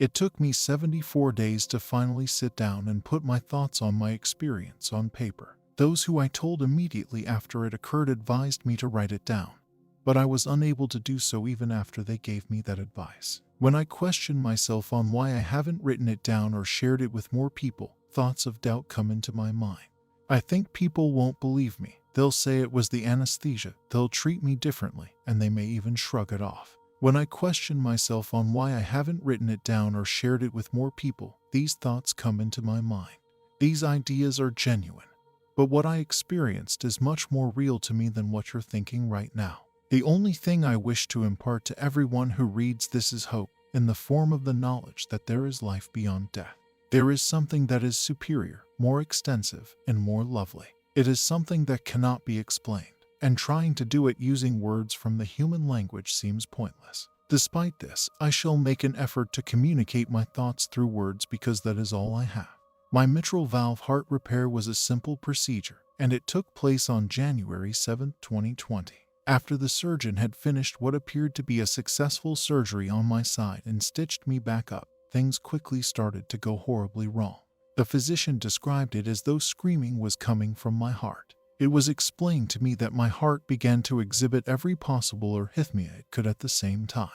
It took me 74 days to finally sit down and put my thoughts on my experience on paper. Those who I told immediately after it occurred advised me to write it down, but I was unable to do so even after they gave me that advice. When I question myself on why I haven't written it down or shared it with more people, thoughts of doubt come into my mind. I think people won't believe me. They'll say it was the anesthesia, they'll treat me differently, and they may even shrug it off. When I question myself on why I haven't written it down or shared it with more people, these thoughts come into my mind. These ideas are genuine, but what I experienced is much more real to me than what you're thinking right now. The only thing I wish to impart to everyone who reads this is hope, in the form of the knowledge that there is life beyond death. There is something that is superior, more extensive, and more lovely. It is something that cannot be explained, and trying to do it using words from the human language seems pointless. Despite this, I shall make an effort to communicate my thoughts through words because that is all I have. My mitral valve heart repair was a simple procedure, and it took place on January 7, 2020. After the surgeon had finished what appeared to be a successful surgery on my side and stitched me back up, things quickly started to go horribly wrong. The physician described it as though screaming was coming from my heart. It was explained to me that my heart began to exhibit every possible arrhythmia it could at the same time.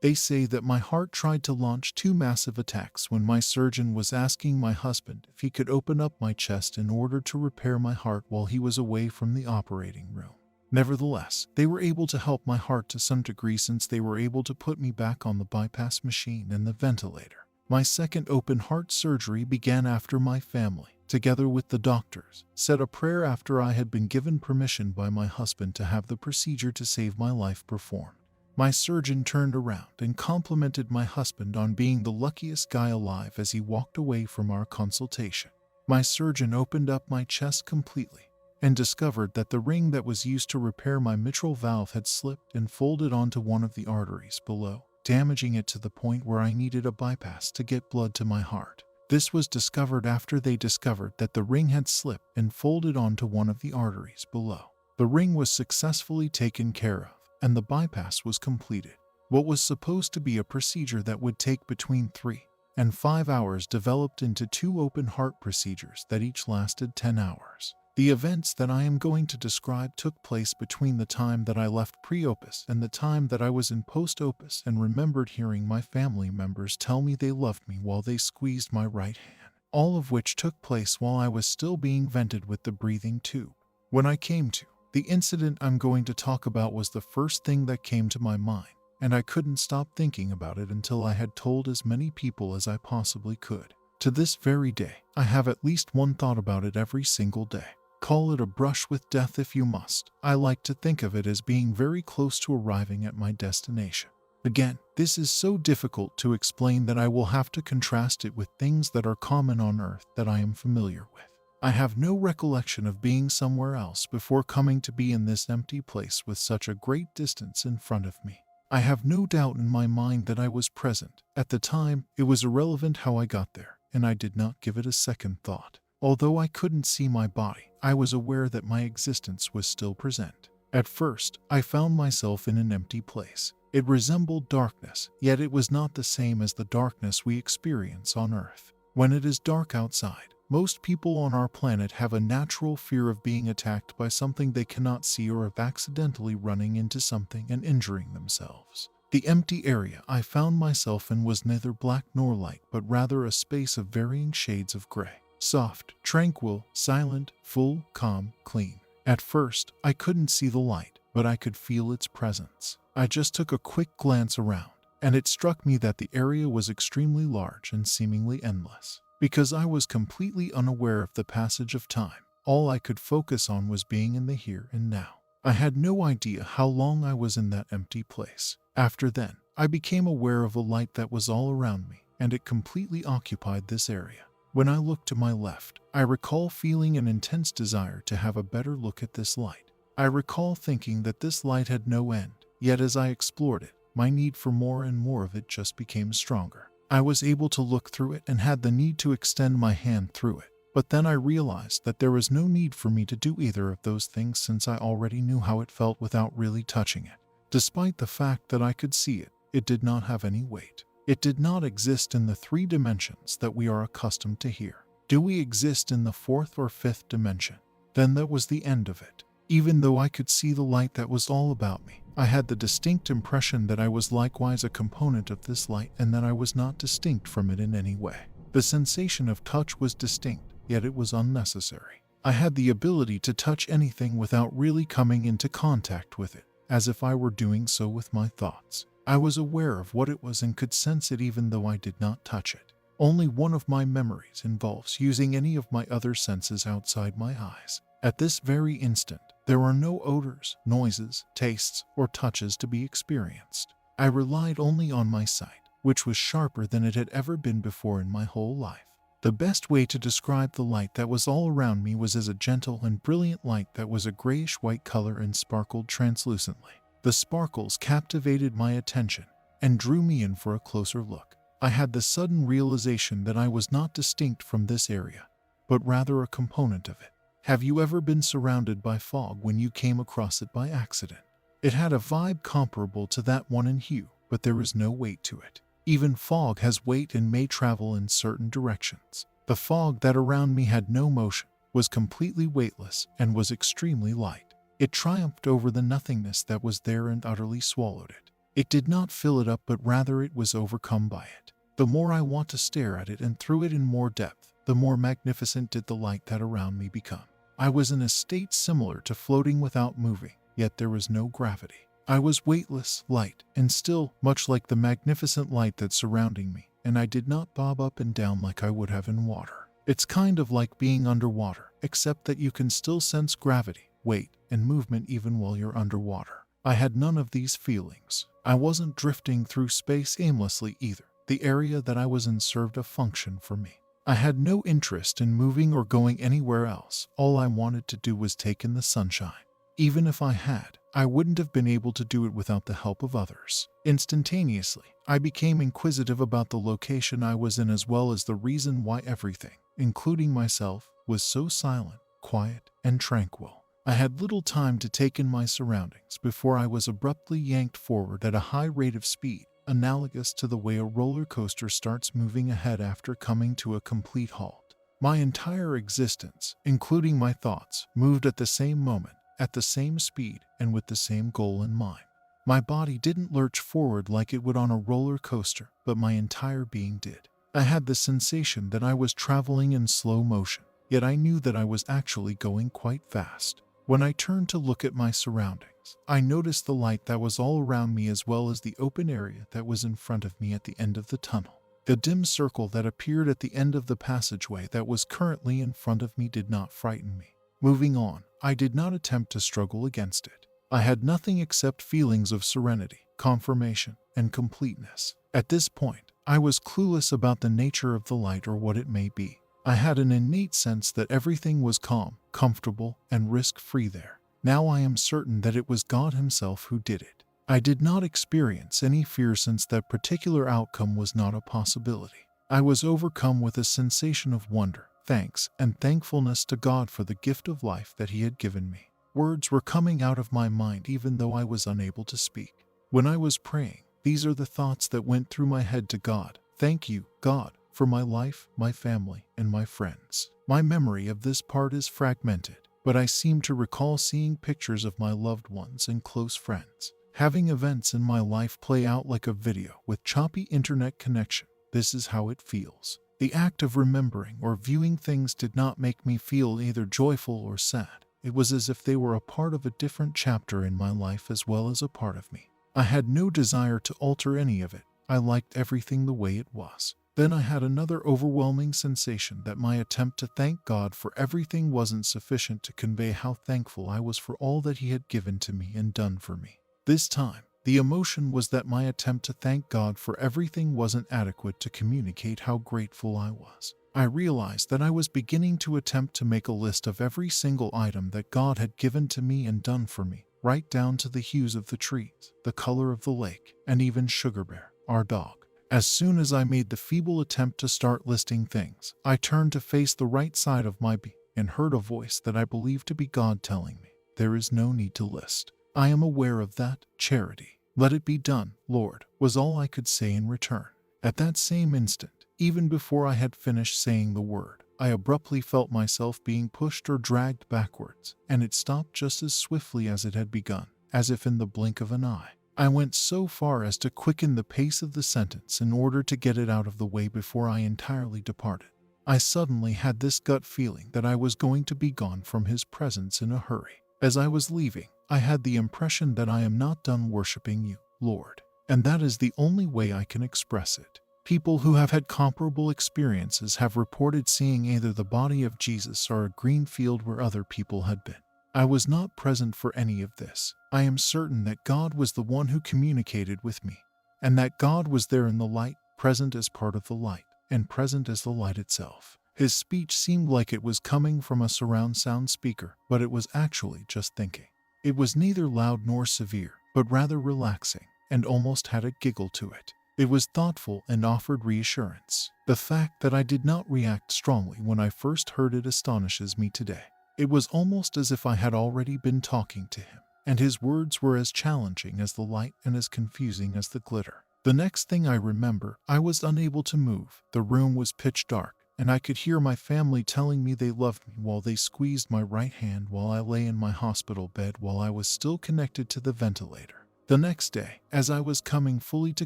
They say that my heart tried to launch 2 massive attacks when my surgeon was asking my husband if he could open up my chest in order to repair my heart while he was away from the operating room. Nevertheless, they were able to help my heart to some degree since they were able to put me back on the bypass machine and the ventilator. My second open heart surgery began after my family, together with the doctors, said a prayer after I had been given permission by my husband to have the procedure to save my life performed. My surgeon turned around and complimented my husband on being the luckiest guy alive as he walked away from our consultation. My surgeon opened up my chest completely and discovered that the ring that was used to repair my mitral valve had slipped and folded onto one of the arteries below, damaging it to the point where I needed a bypass to get blood to my heart. This was discovered after they discovered that the ring had slipped and folded onto one of the arteries below. The ring was successfully taken care of, and the bypass was completed. What was supposed to be a procedure that would take between 3 and 5 hours developed into 2 open heart procedures that each lasted 10 hours. The events that I am going to describe took place between the time that I left pre-opus and the time that I was in post-opus, and remembered hearing my family members tell me they loved me while they squeezed my right hand, all of which took place while I was still being vented with the breathing tube. When I came to, the incident I'm going to talk about was the first thing that came to my mind, and I couldn't stop thinking about it until I had told as many people as I possibly could. To this very day, I have at least one thought about it every single day. Call it a brush with death if you must. I like to think of it as being very close to arriving at my destination. Again, this is so difficult to explain that I will have to contrast it with things that are common on Earth that I am familiar with. I have no recollection of being somewhere else before coming to be in this empty place with such a great distance in front of me. I have no doubt in my mind that I was present. At the time, it was irrelevant how I got there, and I did not give it a second thought. Although I couldn't see my body, I was aware that my existence was still present. At first, I found myself in an empty place. It resembled darkness, yet it was not the same as the darkness we experience on Earth. When it is dark outside, most people on our planet have a natural fear of being attacked by something they cannot see or of accidentally running into something and injuring themselves. The empty area I found myself in was neither black nor light, but rather a space of varying shades of gray. Soft, tranquil, silent, full, calm, clean. At first, I couldn't see the light, but I could feel its presence. I just took a quick glance around, and it struck me that the area was extremely large and seemingly endless. Because I was completely unaware of the passage of time, all I could focus on was being in the here and now. I had no idea how long I was in that empty place. After then, I became aware of a light that was all around me, and it completely occupied this area. When I looked to my left, I recall feeling an intense desire to have a better look at this light. I recall thinking that this light had no end, yet as I explored it, my need for more and more of it just became stronger. I was able to look through it and had the need to extend my hand through it, but then I realized that there was no need for me to do either of those things since I already knew how it felt without really touching it. Despite the fact that I could see it, it did not have any weight. It did not exist in the 3 dimensions that we are accustomed to here. Do we exist in the 4th or 5th dimension? Then that was the end of it. Even though I could see the light that was all about me, I had the distinct impression that I was likewise a component of this light and that I was not distinct from it in any way. The sensation of touch was distinct, yet it was unnecessary. I had the ability to touch anything without really coming into contact with it, as if I were doing so with my thoughts. I was aware of what it was and could sense it even though I did not touch it. Only one of my memories involves using any of my other senses outside my eyes. At this very instant, there are no odors, noises, tastes, or touches to be experienced. I relied only on my sight, which was sharper than it had ever been before in my whole life. The best way to describe the light that was all around me was as a gentle and brilliant light that was a grayish-white color and sparkled translucently. The sparkles captivated my attention and drew me in for a closer look. I had the sudden realization that I was not distinct from this area, but rather a component of it. Have you ever been surrounded by fog when you came across it by accident? It had a vibe comparable to that one in hue, but there is no weight to it. Even fog has weight and may travel in certain directions. The fog that around me had no motion, was completely weightless, and was extremely light. It triumphed over the nothingness that was there and utterly swallowed it. It did not fill it up, but rather it was overcome by it. The more I want to stare at it and through it in more depth, the more magnificent did the light that around me become. I was in a state similar to floating without moving, yet there was no gravity. I was weightless, light, and still, much like the magnificent light that's surrounding me, and I did not bob up and down like I would have in water. It's kind of like being underwater, except that you can still sense gravity, weight, and movement even while you're underwater. I had none of these feelings. I wasn't drifting through space aimlessly either. The area that I was in served a function for me. I had no interest in moving or going anywhere else. All I wanted to do was take in the sunshine. Even if I had, I wouldn't have been able to do it without the help of others. Instantaneously, I became inquisitive about the location I was in as well as the reason why everything, including myself, was so silent, quiet, and tranquil. I had little time to take in my surroundings before I was abruptly yanked forward at a high rate of speed, analogous to the way a roller coaster starts moving ahead after coming to a complete halt. My entire existence, including my thoughts, moved at the same moment, at the same speed, and with the same goal in mind. My body didn't lurch forward like it would on a roller coaster, but my entire being did. I had the sensation that I was traveling in slow motion, yet I knew that I was actually going quite fast. When I turned to look at my surroundings, I noticed the light that was all around me as well as the open area that was in front of me at the end of the tunnel. The dim circle that appeared at the end of the passageway that was currently in front of me did not frighten me. Moving on, I did not attempt to struggle against it. I had nothing except feelings of serenity, confirmation, and completeness. At this point, I was clueless about the nature of the light or what it may be. I had an innate sense that everything was calm, comfortable, and risk-free there. Now I am certain that it was God Himself who did it. I did not experience any fear since that particular outcome was not a possibility. I was overcome with a sensation of wonder, thanks, and thankfulness to God for the gift of life that He had given me. Words were coming out of my mind even though I was unable to speak. When I was praying, these are the thoughts that went through my head to God. Thank you, God, for my life, my family, and my friends. My memory of this part is fragmented, but I seem to recall seeing pictures of my loved ones and close friends. Having events in my life play out like a video with choppy internet connection. This is how it feels. The act of remembering or viewing things did not make me feel either joyful or sad. It was as if they were a part of a different chapter in my life as well as a part of me. I had no desire to alter any of it. I liked everything the way it was. Then I had another overwhelming sensation that my attempt to thank God for everything wasn't sufficient to convey how thankful I was for all that He had given to me and done for me. This time, the emotion was that my attempt to thank God for everything wasn't adequate to communicate how grateful I was. I realized that I was beginning to attempt to make a list of every single item that God had given to me and done for me, right down to the hues of the trees, the color of the lake, and even Sugar Bear, our dog. As soon as I made the feeble attempt to start listing things, I turned to face the right side of my being and heard a voice that I believed to be God telling me, "There is no need to list. I am aware of that, Charity. Let it be done, Lord," was all I could say in return. At that same instant, even before I had finished saying the word, I abruptly felt myself being pushed or dragged backwards, and it stopped just as swiftly as it had begun, as if in the blink of an eye. I went so far as to quicken the pace of the sentence in order to get it out of the way before I entirely departed. I suddenly had this gut feeling that I was going to be gone from his presence in a hurry. As I was leaving, I had the impression that I am not done worshiping you, Lord, and that is the only way I can express it. People who have had comparable experiences have reported seeing either the body of Jesus or a green field where other people had been. I was not present for any of this. I am certain that God was the one who communicated with me, and that God was there in the light, present as part of the light, and present as the light itself. His speech seemed like it was coming from a surround sound speaker, but it was actually just thinking. It was neither loud nor severe, but rather relaxing, and almost had a giggle to it. It was thoughtful and offered reassurance. The fact that I did not react strongly when I first heard it astonishes me today. It was almost as if I had already been talking to him, and his words were as challenging as the light and as confusing as the glitter. The next thing I remember, I was unable to move. The room was pitch dark, and I could hear my family telling me they loved me while they squeezed my right hand while I lay in my hospital bed while I was still connected to the ventilator. The next day, as I was coming fully to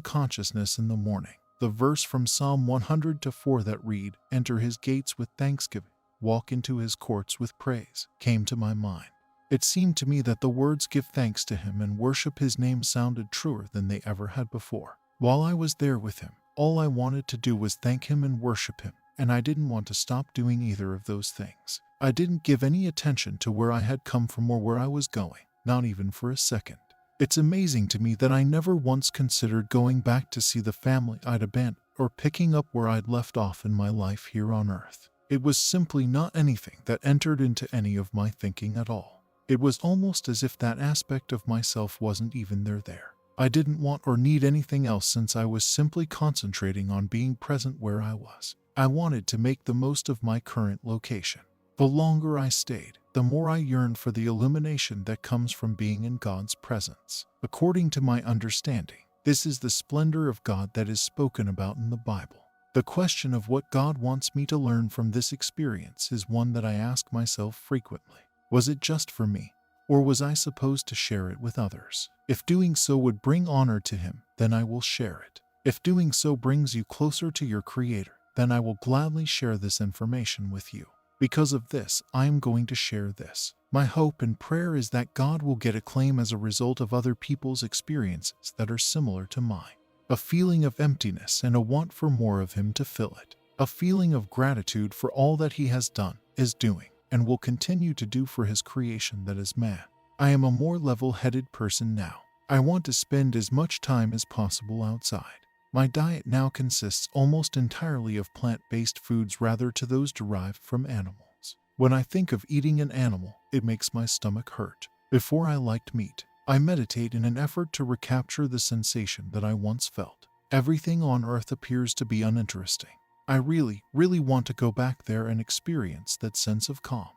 consciousness in the morning, the verse from Psalm 100:4 that read, "Enter his gates with thanksgiving, walk into his courts with praise," came to my mind. It seemed to me that the words "give thanks to him and worship his name" sounded truer than they ever had before. While I was there with him, all I wanted to do was thank him and worship him, and I didn't want to stop doing either of those things. I didn't give any attention to where I had come from or where I was going, not even for a second. It's amazing to me that I never once considered going back to see the family I'd abandoned or picking up where I'd left off in my life here on earth. It was simply not anything that entered into any of my thinking at all. It was almost as if that aspect of myself wasn't even there. I didn't want or need anything else since I was simply concentrating on being present where I was. I wanted to make the most of my current location. The longer I stayed, the more I yearned for the illumination that comes from being in God's presence. According to my understanding, this is the splendor of God that is spoken about in the Bible. The question of what God wants me to learn from this experience is one that I ask myself frequently. Was it just for me, or was I supposed to share it with others? If doing so would bring honor to him, then I will share it. If doing so brings you closer to your Creator, then I will gladly share this information with you. Because of this, I am going to share this. My hope and prayer is that God will get acclaim as a result of other people's experiences that are similar to mine. A feeling of emptiness and a want for more of him to fill it. A feeling of gratitude for all that he has done, is doing, and will continue to do for his creation that is man. I am a more level-headed person now. I want to spend as much time as possible outside. My diet now consists almost entirely of plant-based foods rather to those derived from animals. When I think of eating an animal, it makes my stomach hurt. Before I liked meat, I meditate in an effort to recapture the sensation that I once felt. Everything on earth appears to be uninteresting. I really want to go back there and experience that sense of calm.